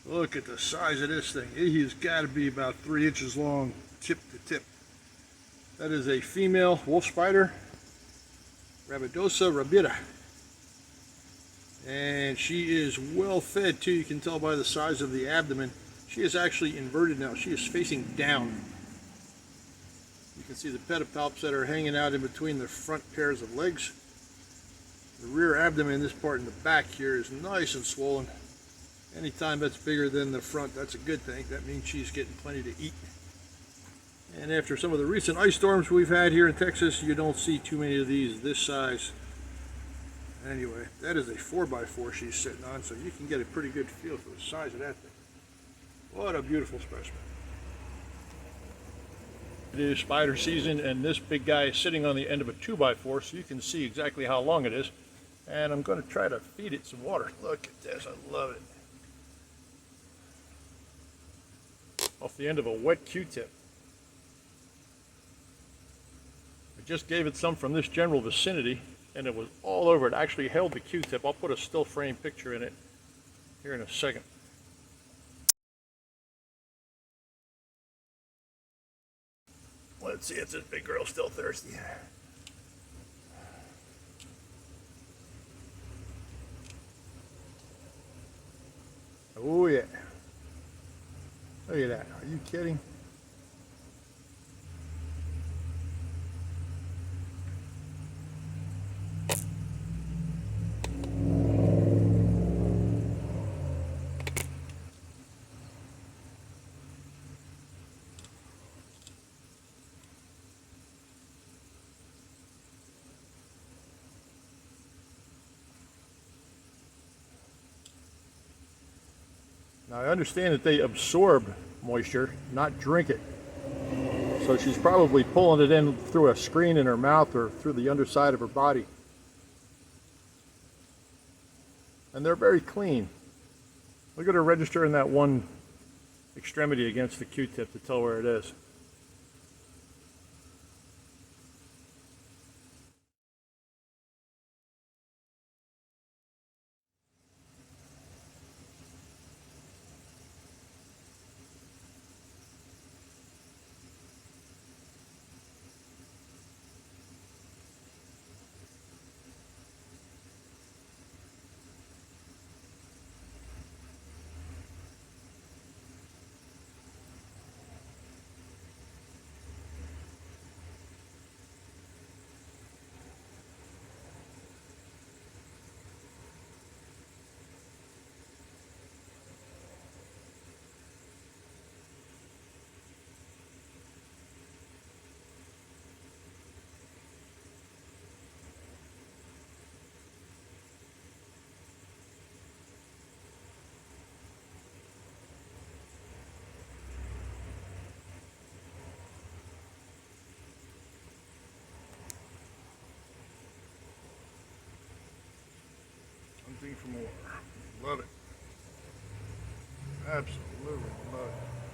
Look at the size of this thing. He has got to be about 3 inches long, tip to tip. That is a female wolf spider, Rabidosa rabida. And she is well fed too. You can tell by the size of the abdomen. She is actually inverted now. She is facing down. You can see the pedipalps that are hanging out in between the front pairs of legs. The rear abdomen, this part in the back here, is nice and swollen. Anytime that's bigger than the front, that's a good thing. That means she's getting plenty to eat. And after some of the recent ice storms we've had here in Texas, you don't see too many of these this size. Anyway, that is a 4x4 she's sitting on, so you can get a pretty good feel for the size of that thing. What a beautiful specimen. It is spider season, and this big guy is sitting on the end of a 2x4, so you can see exactly how long it is. And I'm going to try to feed it some water. Look at this, I love it. Off the end of a wet Q-tip. I just gave it some from this general vicinity, and it was all over. It actually held the Q-tip. I'll put a still frame picture in it here in a second. Let's see if this big girl's still thirsty. Oh yeah. Look at that. Are you kidding? Now I understand that they absorb moisture, not drink it. So she's probably pulling it in through a screen in her mouth or through the underside of her body. And they're very clean. Look at her registering that one extremity against the Q-tip to tell where it is. Something for more. Love it. Absolutely love it.